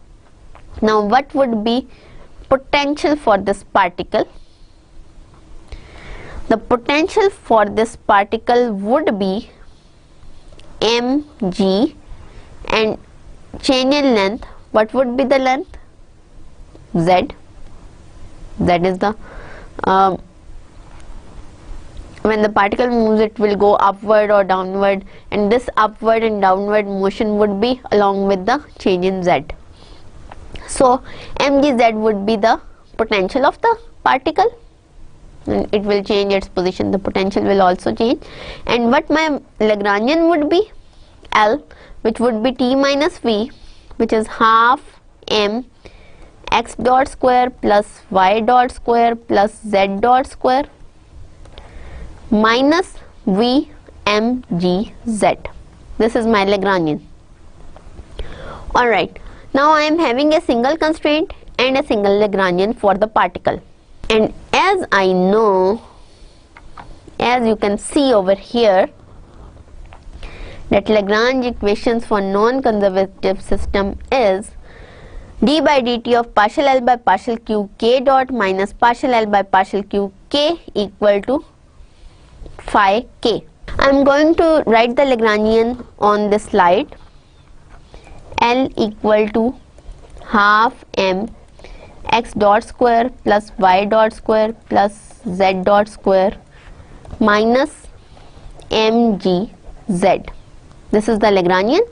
[SPEAKER 1] Now what would be potential for this particle? The potential for this particle would be mg, and change in length, what would be the length? Z. Z is the when the particle moves, it will go upward or downward, and this upward and downward motion would be along with the change in z. So mgz would be the potential of the particle, and it will change its position, the potential will also change. And what my Lagrangian would be? L, which would be t minus v, which is half m x dot square plus y dot square plus z dot square minus v m g z. This is my Lagrangian. Alright, now I am having a single constraint and a single Lagrangian for the particle, and as I know, as you can see over here, that Lagrange equations for non-conservative system is d by dt of partial L by partial Q k dot minus partial L by partial Q k equal to phi k. I am going to write the Lagrangian on this slide. L equal to half m x dot square plus y dot square plus z dot square minus mg z. This is the Lagrangian,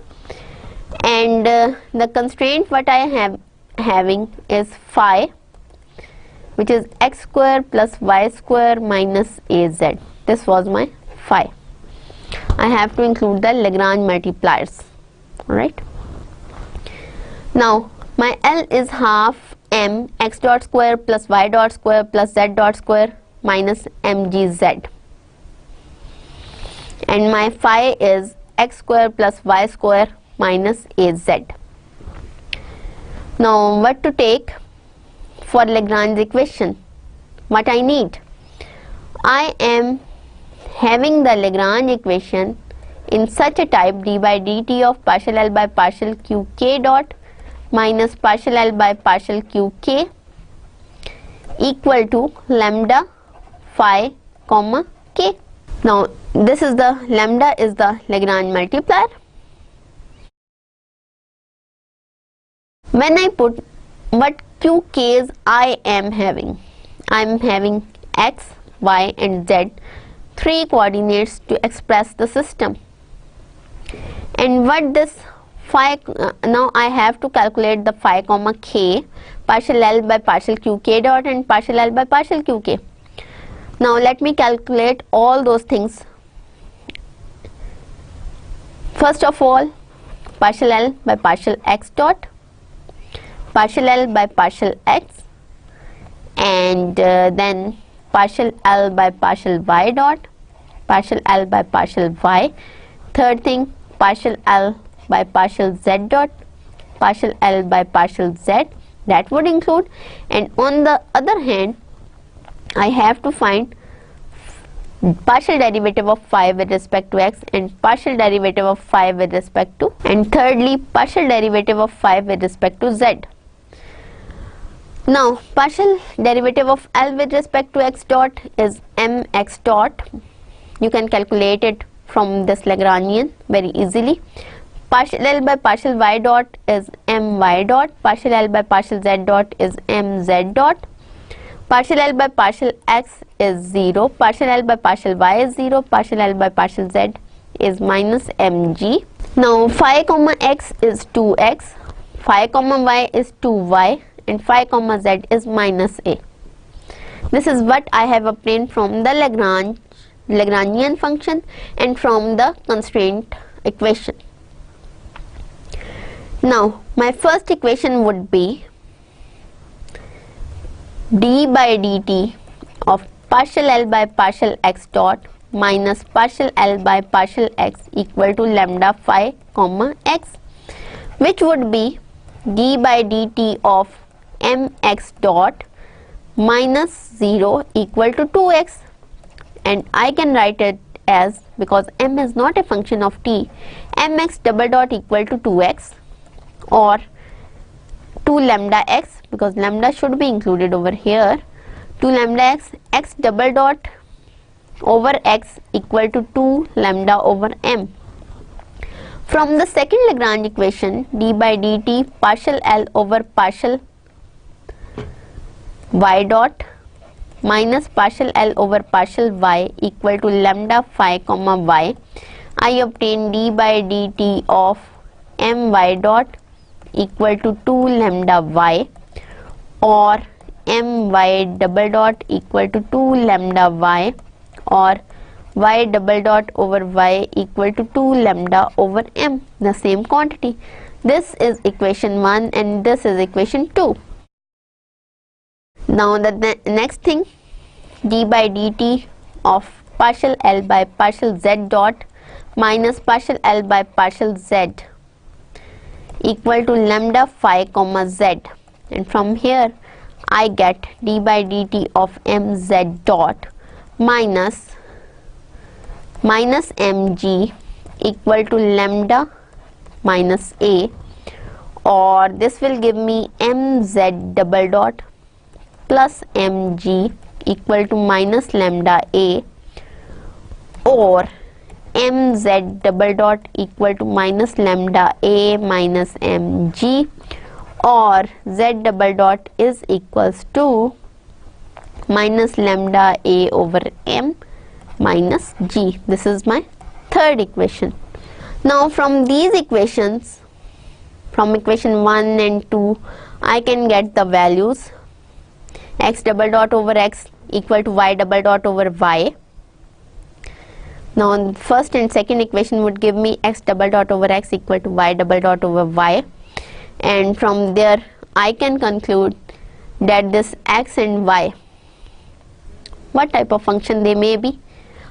[SPEAKER 1] and the constraint what I am having is phi, which is x square plus y square minus az. This was my phi. I have to include the Lagrange multipliers. Alright. Now my L is half m x dot square plus y dot square plus z dot square minus mgz. and my phi is x square plus y square minus az. Now what to take for Lagrange equation? What I need? I am having the Lagrange equation in such a type d by dt of partial L by partial q k dot minus partial L by partial q k equal to lambda phi comma k. Now this is the lambda is the Lagrange multiplier. When I put what qk's I am having x, y and z, 3 coordinates to express the system. And what this phi, now I have to calculate the phi comma k, partial L by partial qk dot and partial L by partial qk. Now let me calculate all those things. First of all, partial L by partial x dot, partial L by partial x, and then partial L by partial y dot, partial L by partial y. Third thing, partial L by partial z dot, partial L by partial z, that would include. And on the other hand, I have to find partial derivative of phi with respect to x and partial derivative of phi with respect to, and thirdly partial derivative of phi with respect to z. Now partial derivative of L with respect to x dot is mx dot. You can calculate it from this Lagrangian very easily. Partial L by partial y dot is my dot, partial L by partial z dot is mz dot, partial L by partial x is 0, partial L by partial y is 0, partial L by partial z is minus mg. Now phi comma x is 2x, phi comma y is 2y, and phi comma z is minus a. This is what I have obtained from the Lagrangian function and from the constraint equation. Now my first equation would be d by dt of partial L by partial x dot minus partial L by partial x equal to lambda phi comma x, which would be d by dt of mx dot minus 0 equal to 2x, and I can write it as, because m is not a function of t, mx double dot equal to 2x or 2 lambda x, because lambda should be included over here, 2 lambda x, x double dot over x equal to 2 lambda over m. From the second Lagrange equation, d by dt partial L over partial y dot minus partial L over partial y equal to lambda phi comma y, I obtain d by dt of my dot equal to 2 lambda y or my double dot equal to 2 lambda y or y double dot over y equal to 2 lambda over m, the same quantity. This is equation 1 and this is equation 2. Now the next thing, d by dt of partial L by partial z dot minus partial L by partial z equal to lambda phi comma z, and from here I get d by dt of mz dot minus mg equal to lambda minus a, or this will give me mz double dot plus mg equal to minus lambda a, or mz double dot equal to minus lambda a minus mg, or z double dot is equals to minus lambda a over m minus g. This is my third equation. Now from these equations, from equation 1 and 2, I can get the values x double dot over x equal to y double dot over y. Now first and second equation would give me x double dot over x equal to y double dot over y, and from there I can conclude that this x and y, what type of function they may be.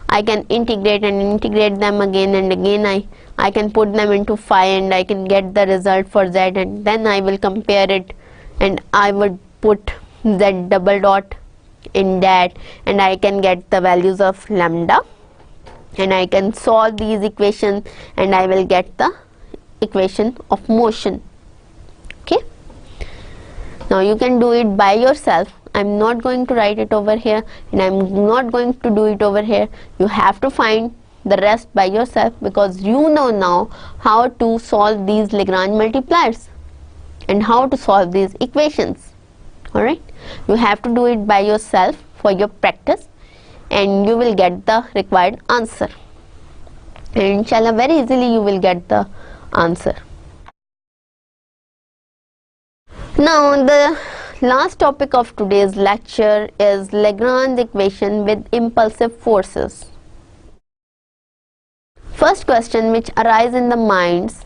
[SPEAKER 1] I can integrate and integrate them again and again. I can put them into phi and I can get the result for z, and then I will compare it and I would put z double dot in that, and I can get the values of lambda, and I can solve these equations and I will get the equation of motion. Okay, now you can do it by yourself. I'm not going to write it over here and I'm not going to do it over here. You have to find the rest by yourself, because you know now how to solve these Lagrange multipliers and how to solve these equations. Alright, you have to do it by yourself for your practice, and you will get the required answer, and inshallah very easily you will get the answer. Now the last topic of today's lecture is Lagrange equation with impulsive forces. First question which arises in the minds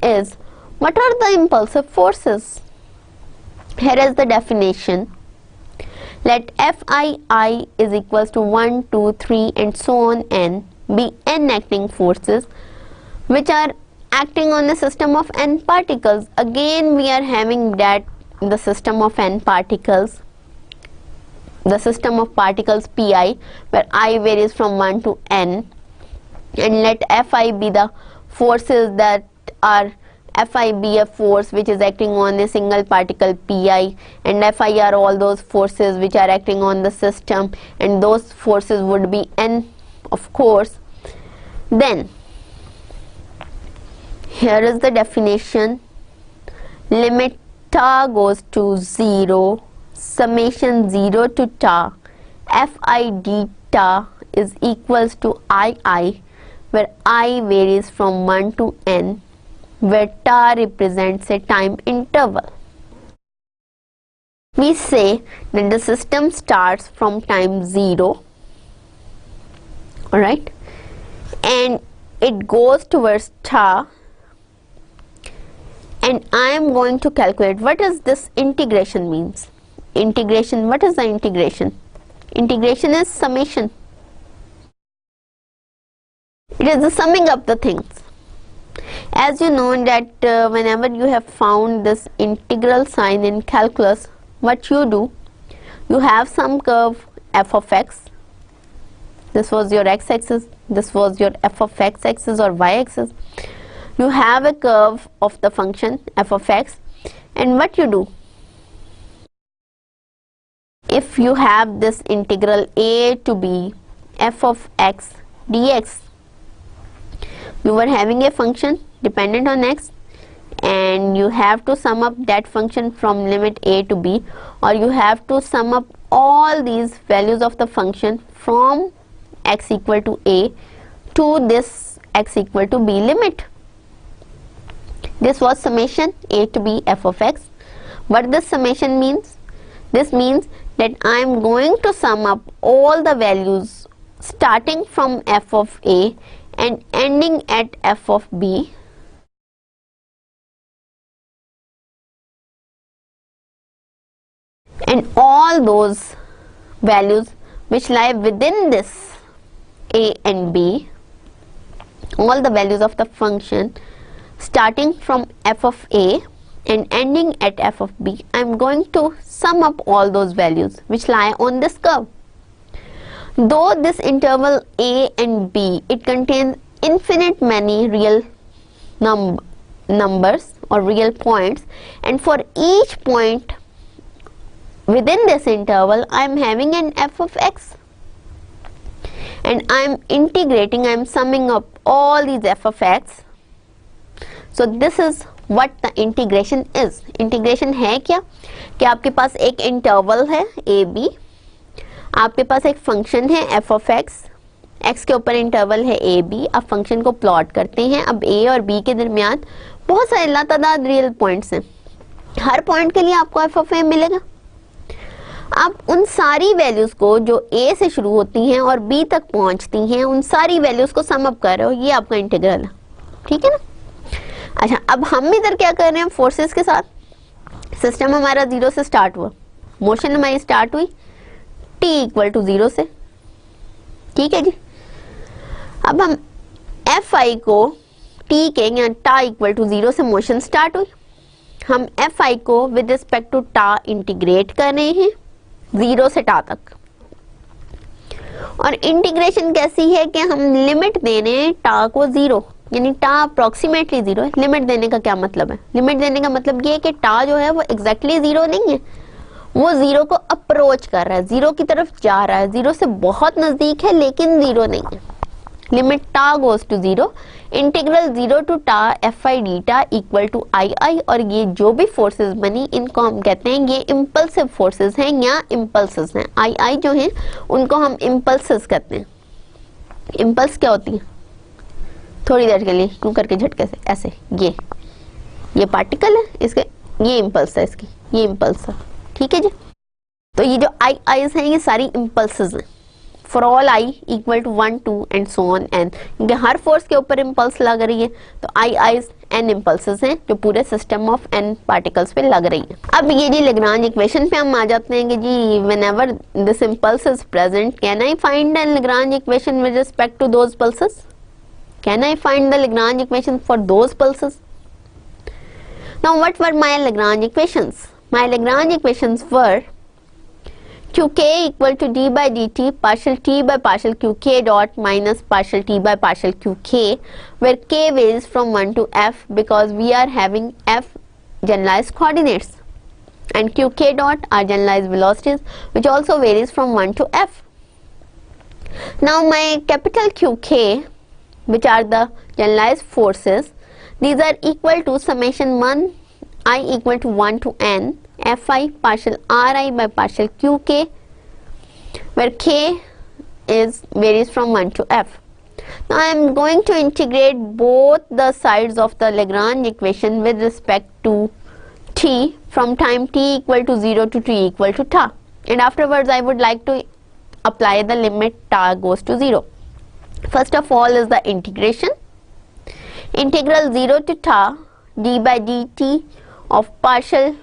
[SPEAKER 1] is, what are the impulsive forces? Here is the definition. Let Fii is equals to 1, 2, 3 and so on n be n acting forces which are acting on a system of n particles. Again we are having that the system of n particles, the system of particles Pi, where I varies from 1 to n, and let Fi be the forces that are, Fi be a force which is acting on a single particle Pi, and Fi are all those forces which are acting on the system, and those forces would be n, of course. Then here is the definition. Limit ta goes to 0, summation 0 to ta, Fi d ta is equals to I, where I varies from 1 to n, where ta represents a time interval. We say that the system starts from time 0, alright, and it goes towards ta, and I am going to calculate what is this integration means. Integration, what is the integration? Integration is summation. It is the summing up the things. As you know that whenever you have found this integral sign in calculus, what you do, you have some curve f of x. This was your x-axis, this was your f of x-axis or y-axis. You have a curve of the function f of x, and what you do, if you have this integral a to b f of x dx, you were having a function dependent on x, and you have to sum up that function from limit a to b, or you have to sum up all these values of the function from x equal to a to this x equal to b limit. This was summation a to b f of x. What this summation means? This means that I am going to sum up all the values starting from f of a and ending at f of b, and all those values which lie within this a and b, all the values of the function starting from f of a and ending at f of b, I am going to sum up all those values which lie on this curve. Though this interval a and b, it contains infinite many real numbers or real points, and for each point within this interval I am having an f of x, and I am integrating, I am summing up all these f of x. So this is what the integration is. Integration है क्या कि आपके पास एक interval है a b, आपके पास एक function है f of x, x के ऊपर इंटरवल है a b, आप फंक्शन को प्लॉट करते हैं. अब a और b के दरमियान बहुत सारे लातादाद रियल पॉइंट्स हैं, हर पॉइंट के लिए आपको f of a मिलेगा. आप उन सारी वैल्यूज को जो a से शुरू होती हैं और b तक पहुंचती हैं, उन सारी वैल्यूज को सम अप कर रहे हो, ये आपका इंटीग्रल है. ठीक है ना. अच्छा, अब हम इधर क्या कर रहे हैं, फोर्सेस के साथ. सिस्टम हमारा 0 से स्टार्ट हुआ, मोशन हमारी स्टार्ट हुई t इक्वल टू 0 से. ठीक है जी. अब हम एफ आई को टी के या टा इक्वल टू 0 से मोशन स्टार्ट हुई, हम एफ आई को विद रिस्पेक्ट टू टा इंटीग्रेट कर रहे हैं 0 से टा तक, और इंटीग्रेशन कैसी है कि हम लिमिट दे रहे हैं टा को 0, यानी टा अप्रोक्सीमेटली 0 है। लिमिट देने का क्या मतलब है? लिमिट देने का मतलब ये है कि टा जो है वो एग्जैक्टली 0 नहीं है, वो 0 को अप्रोच कर रहा है, 0 की तरफ जा रहा है, 0 से बहुत नजदीक है लेकिन 0 नहीं है। लिमिट टा गोज टू 0, इंटीग्रल 0 टू टा एफ आई डी टा इक्वल टू आई आई, और ये जो भी फोर्सेस बनी इनको हम कहते हैं ये इम्पल्सिव फोर्सेस हैं या इम्पल्सेस हैं। आई आई जो हैं उनको हम इम्पल्सेस कहते हैं। इम्पल्स क्या होती है? थोड़ी देर के लिए क्यों करके झटके से ऐसे, ये पार्टिकल है, इसके ये इम्पल्स है, इसकी ये इम्पल्स है, ठीक है जी। तो ये जो आई आईज हैं ये सारी इम्पल्सेस हैं, for all I equal to 1 2 and so on N, क्योंकि हर फोर्स के ऊपर इम्पल्स लग रही है, तो आई आईज एन इम्पल्सेस हैं जो पूरे सिस्टम ऑफ एन पार्टिकल्स पे लग रही है। अब ये जी लैग्रांज इक्वेशन पे हम आ जाते हैं कि जी whenever this impulse is present, can I find the Lagrange equation with respect to those pulses? Can I find the Lagrange equation for those pulses? Now what were my Lagrange equations? My Lagrange equations were qk equal to d by dt partial t by partial qk dot minus partial t by partial qk, where k varies from 1 to f because we are having f generalized coordinates, and qk dot are generalized velocities which also varies from 1 to f. Now my capital Qk, which are the generalized forces, these are equal to summation 1 I equal to 1 to n fi partial ri by partial qk, where k is varies from 1 to f. Now I am going to integrate both the sides of the Lagrange equation with respect to t from time t equal to 0 to t equal to ta, and afterwards I would like to apply the limit ta goes to 0. First of all is the integration. Integral 0 to ta d by dt of partial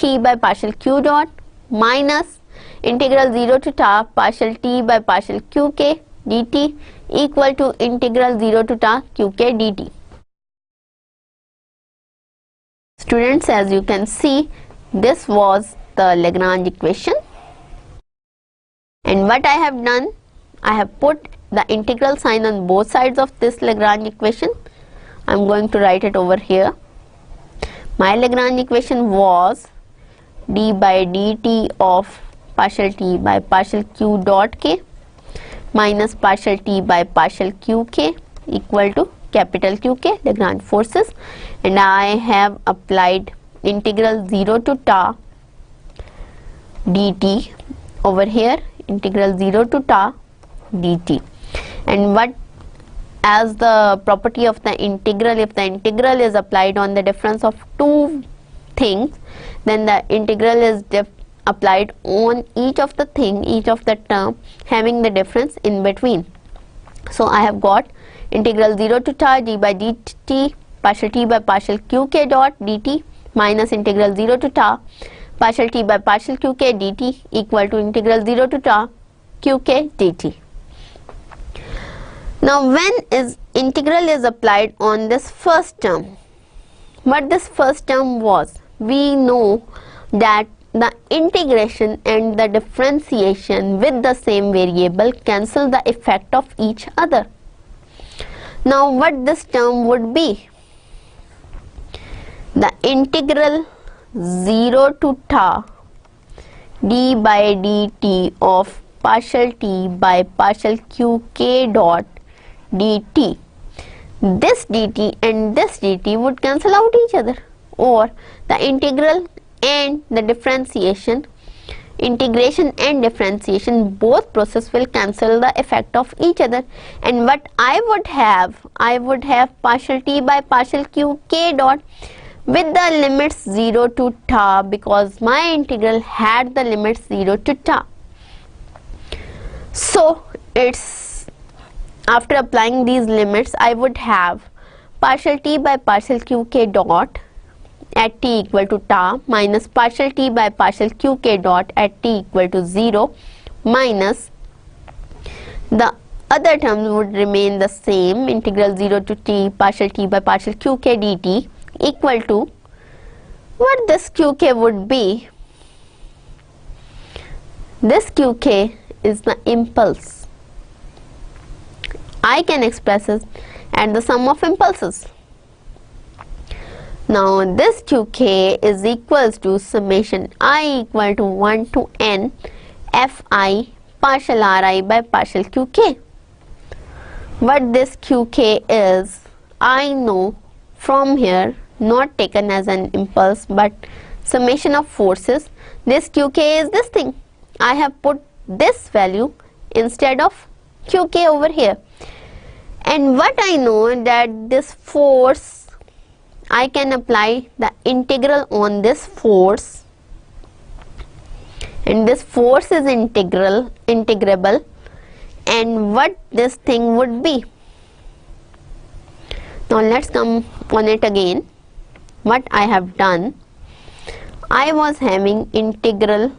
[SPEAKER 1] t by partial q dot minus integral 0 to ta partial t by partial qk dt equal to integral 0 to ta qk dt. Students, as you can see, this was the Lagrange equation, and what I have done, I have put the integral sign on both sides of this Lagrange equation. I am going to write it over here. My Lagrange equation was d by dt of partial t by partial q dot k minus partial t by partial qk equal to capital Qk, Lagrange forces, and I have applied integral 0 to ta dt over here, integral 0 to ta dt. And what as the property of the integral, if the integral is applied on the difference of two things, then the integral is applied on each of the thing, each of the term having the difference in between. So I have got integral 0 to ta d by dt partial t by partial qk dot dt minus integral 0 to ta partial t by partial qk dt equal to integral 0 to ta qk dt. Now when is integral is applied on this first term, what this first term was, we know that the integration and the differentiation with the same variable cancel the effect of each other. Now what this term would be, the integral 0 to ta d by dt of partial t by partial qk dot dt, this dt and this dt would cancel out each other, or the integral and the differentiation, integration and differentiation, both process will cancel the effect of each other. And what I would have partial t by partial qk dot with the limits 0 to ta, because my integral had the limits 0 to ta. So it's after applying these limits, I would have partial t by partial qk dot at t equal to ta minus partial t by partial qk dot at t equal to 0 minus the other terms would remain the same. Integral 0 to t partial t by partial qk dt equal to what this qk would be. This qk is the impulse. I can express it as the sum of impulses. Now this qk is equals to summation I equal to 1 to n fi partial ri by partial qk. What this qk is, I know from here, not taken as an impulse but summation of forces. This qk is this thing. I have put this value instead of qk over here. And what I know that this force, I can apply the integral on this force, and this force is integrable, and what this thing would be. Now let's come on it again. What I have done, I was having integral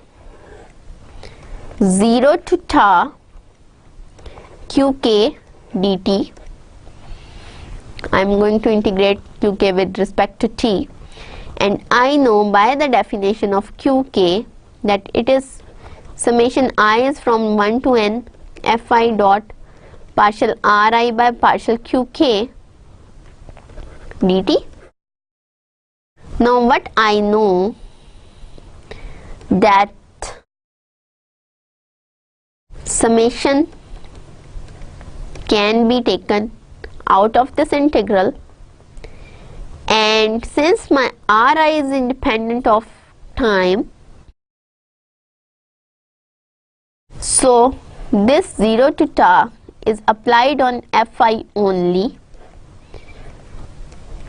[SPEAKER 1] 0 to ta qk dt. I am going to integrate qk with respect to t, and I know by the definition of qk that it is summation I is from 1 to n fi dot partial ri by partial qk dt. Now what I know that summation can be taken out of this integral, and since my ri is independent of time, so this 0 to ta is applied on fi only,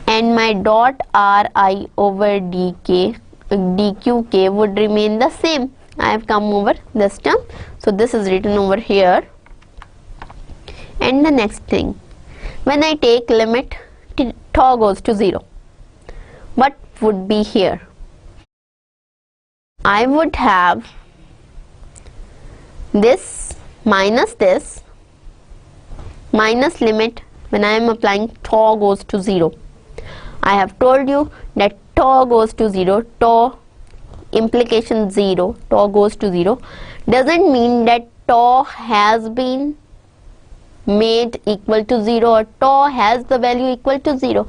[SPEAKER 1] and my dot ri over dqk would remain the same. I have come over this term, so this is written over here. And the next thing, when I take limit tau goes to 0, what would be here? I would have this minus limit when I am applying tau goes to 0. I have told you that tau goes to 0, tau implication 0, tau goes to 0 doesn't mean that tau has been made equal to 0 or tau has the value equal to 0.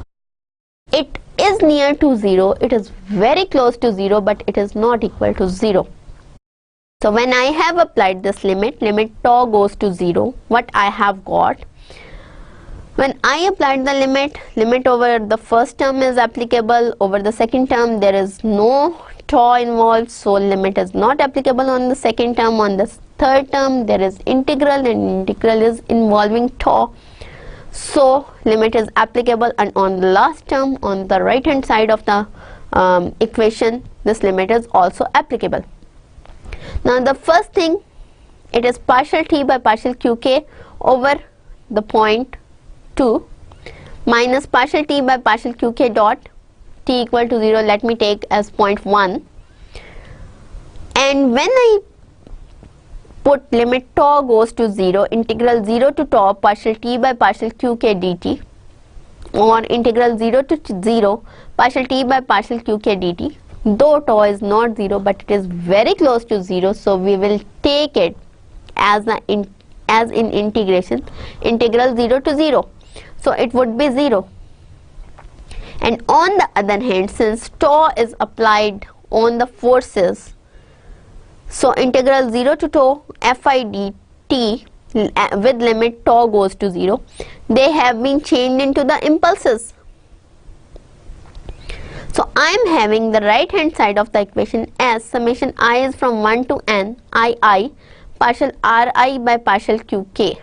[SPEAKER 1] It is near to 0, it is very close to 0, but it is not equal to 0. So when I have applied this limit tau goes to 0, what I have got, when I applied the limit over the first term is applicable, over the second term there is no tau involved, so limit is not applicable on the second term. On the third term there is integral, and integral is involving tau, so limit is applicable, and on the last term on the right hand side of the equation, this limit is also applicable. Now the first thing, it is partial t by partial qk over the point 2 minus partial t by partial qk dot t equal to 0, let me take as 0.1, and when I put limit tau goes to 0, integral 0 to tau partial t by partial qk dt, or integral 0 to 0 partial t by partial qk dt, though tau is not 0 but it is very close to 0, so we will take it as in integration, integral 0 to 0, so it would be 0. And on the other hand, since tau is applied on the forces, so integral 0 to tau fi dt with limit tau goes to 0, they have been changed into the impulses. So I am having the right hand side of the equation as summation I is from 1 to n I partial ri by partial qk,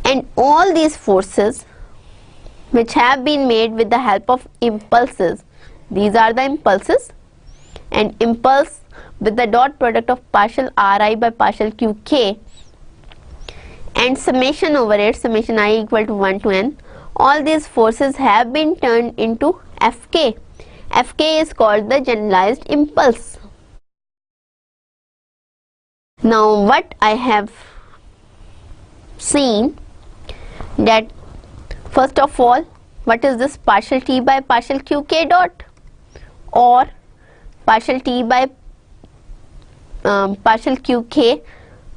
[SPEAKER 1] and all these forces which have been made with the help of impulses, these are the impulses, and impulse with the dot product of partial ri by partial qk and summation over it, summation I equal to 1 to n, all these forces have been turned into Fk. Fk is called the generalized impulse. Now what I have seen that first of all, what is this partial t by partial qk dot or partial t by partial qk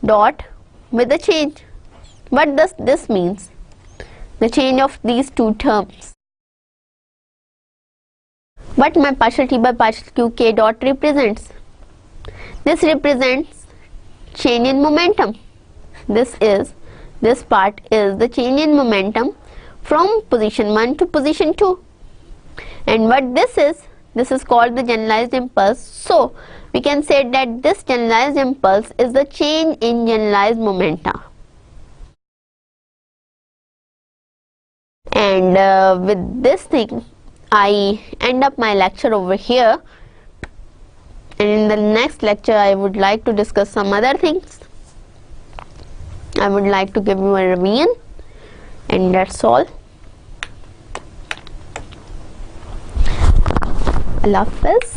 [SPEAKER 1] dot with the change. What does this means? The change of these two terms. What my partial t by partial qk dot represents? This represents change in momentum. This part is the change in momentum from position 1 to position 2. And what this is called the generalized impulse. So we can say that this generalized impulse is the change in generalized momenta. And with this thing, I end up my lecture over here. And in the next lecture, I would like to discuss some other things. I would like to give you a revision, and that's all. Allah Hafiz.